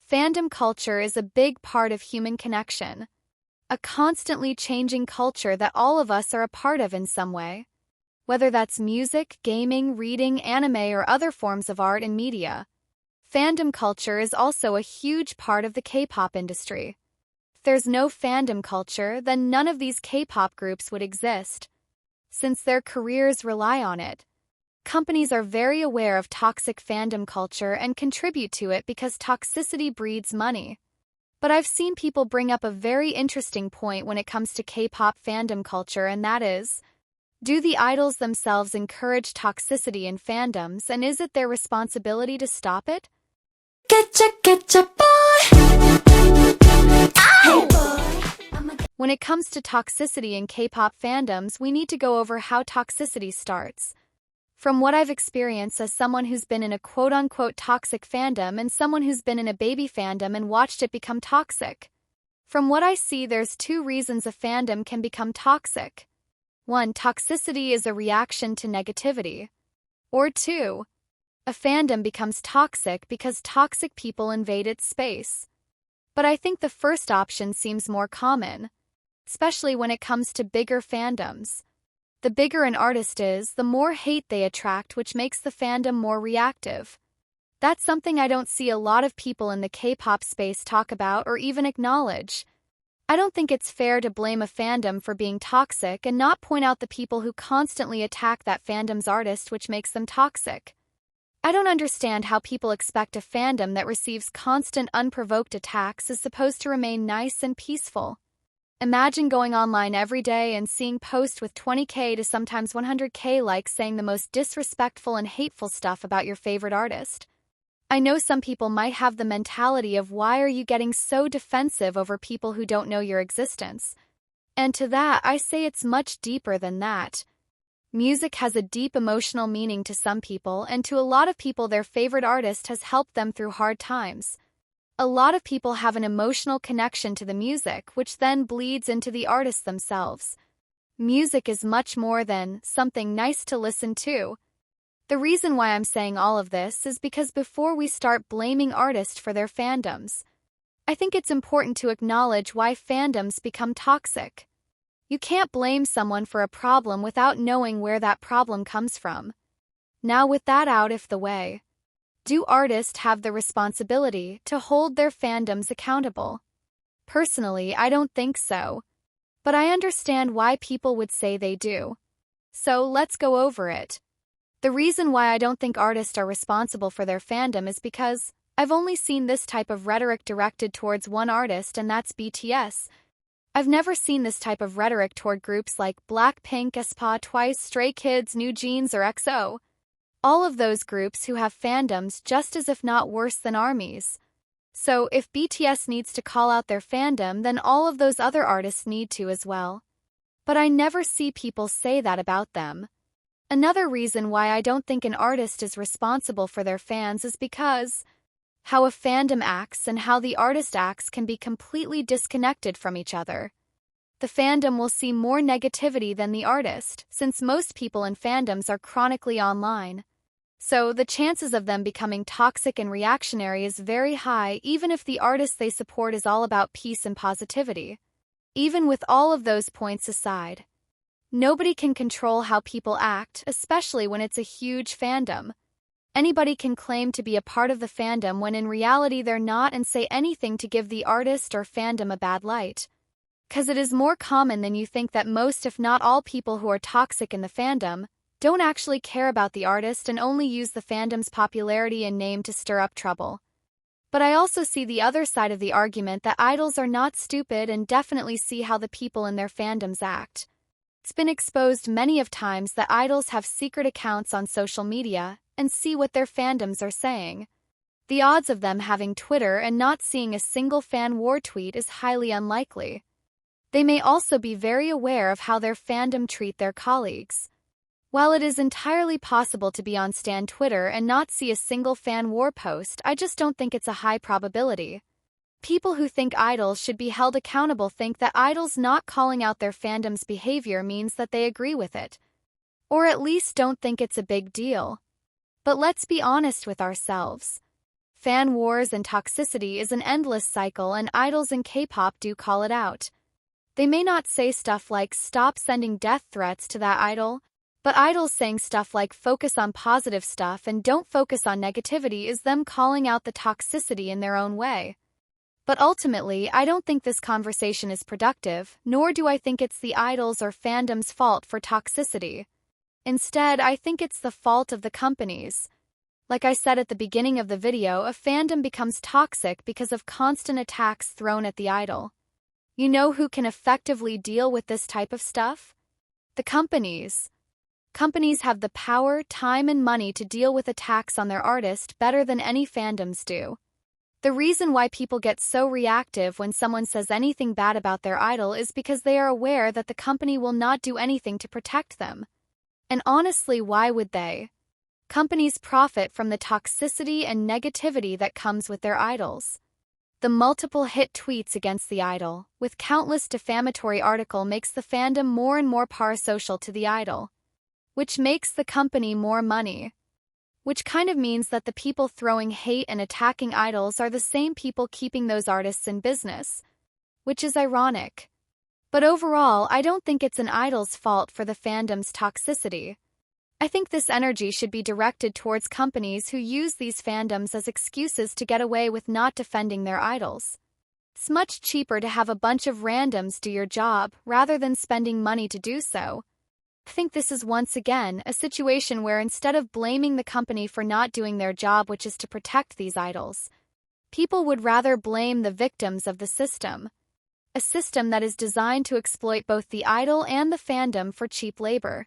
Fandom culture is a big part of human connection, a constantly changing culture that all of us are a part of in some way. Whether that's music, gaming, reading, anime, or other forms of art and media, fandom culture is also a huge part of the K-pop industry. If there's no fandom culture, then none of these K-pop groups would exist, since their careers rely on it. Companies are very aware of toxic fandom culture and contribute to it because toxicity breeds money. But I've seen people bring up a very interesting point when it comes to K-pop fandom culture, and that is, do the idols themselves encourage toxicity in fandoms, and is it their responsibility to stop it? Getcha, boy! Hey, boy! When it comes to toxicity in K-pop fandoms, we need to go over how toxicity starts. From what I've experienced as someone who's been in a quote-unquote toxic fandom and someone who's been in a baby fandom and watched it become toxic. From what I see, there's two reasons a fandom can become toxic. 1. Toxicity is a reaction to negativity. Or 2. A fandom becomes toxic because toxic people invade its space. But I think the first option seems more common, especially when it comes to bigger fandoms. The bigger an artist is, the more hate they attract, which makes the fandom more reactive. That's something I don't see a lot of people in the K-pop space talk about or even acknowledge. I don't think it's fair to blame a fandom for being toxic and not point out the people who constantly attack that fandom's artist, which makes them toxic. I don't understand how people expect a fandom that receives constant unprovoked attacks is supposed to remain nice and peaceful. Imagine going online every day and seeing posts with 20k to sometimes 100k likes saying the most disrespectful and hateful stuff about your favorite artist. I know some people might have the mentality of, why are you getting so defensive over people who don't know your existence? And to that, I say it's much deeper than that. Music has a deep emotional meaning to some people, and to a lot of people their favorite artist has helped them through hard times. A lot of people have an emotional connection to the music, which then bleeds into the artists themselves. Music is much more than something nice to listen to. The reason why I'm saying all of this is because before we start blaming artists for their fandoms, I think it's important to acknowledge why fandoms become toxic. You can't blame someone for a problem without knowing where that problem comes from. Now, with that out of the way, do artists have the responsibility to hold their fandoms accountable? Personally, I don't think so. But I understand why people would say they do. So let's go over it. The reason why I don't think artists are responsible for their fandom is because I've only seen this type of rhetoric directed towards one artist, and that's BTS. I've never seen this type of rhetoric toward groups like Blackpink, aespa, Twice, Stray Kids, New Jeans, or EXO. All of those groups who have fandoms just as if not worse than armies. So if BTS needs to call out their fandom, then all of those other artists need to as well. But I never see people say that about them. Another reason why I don't think an artist is responsible for their fans is because how a fandom acts and how the artist acts can be completely disconnected from each other. The fandom will see more negativity than the artist, since most people in fandoms are chronically online. So the chances of them becoming toxic and reactionary is very high, even if the artist they support is all about peace and positivity. Even with all of those points aside, nobody can control how people act, especially when it's a huge fandom. Anybody can claim to be a part of the fandom when in reality they're not, and say anything to give the artist or fandom a bad light. 'Cause it is more common than you think that most, if not all, people who are toxic in the fandom don't actually care about the artist and only use the fandom's popularity and name to stir up trouble. But I also see the other side of the argument that idols are not stupid and definitely see how the people in their fandoms act. It's been exposed many of times that idols have secret accounts on social media and see what their fandoms are saying. The odds of them having Twitter and not seeing a single fan war tweet is highly unlikely. They may also be very aware of how their fandom treat their colleagues. While it is entirely possible to be on stan Twitter and not see a single fan war post, I just don't think it's a high probability. People who think idols should be held accountable think that idols not calling out their fandom's behavior means that they agree with it. Or at least don't think it's a big deal. But let's be honest with ourselves. Fan wars and toxicity is an endless cycle, and idols in K-pop do call it out. They may not say stuff like "stop sending death threats to that idol," but idols saying stuff like "focus on positive stuff and don't focus on negativity" is them calling out the toxicity in their own way. But ultimately, I don't think this conversation is productive, nor do I think it's the idols or fandom's fault for toxicity. Instead, I think it's the fault of the companies. Like I said at the beginning of the video, a fandom becomes toxic because of constant attacks thrown at the idol. You know who can effectively deal with this type of stuff? The companies. Companies have the power, time, and money to deal with attacks on their artist better than any fandoms do. The reason why people get so reactive when someone says anything bad about their idol is because they are aware that the company will not do anything to protect them. And honestly, why would they? Companies profit from the toxicity and negativity that comes with their idols. The multiple hit tweets against the idol, with countless defamatory articles, makes the fandom more and more parasocial to the idol, which makes the company more money. Which kind of means that the people throwing hate and attacking idols are the same people keeping those artists in business, which is ironic. But overall, I don't think it's an idol's fault for the fandom's toxicity. I think this energy should be directed towards companies who use these fandoms as excuses to get away with not defending their idols. It's much cheaper to have a bunch of randoms do your job rather than spending money to do so. I think this is once again a situation where instead of blaming the company for not doing their job, which is to protect these idols, people would rather blame the victims of the system. A system that is designed to exploit both the idol and the fandom for cheap labor.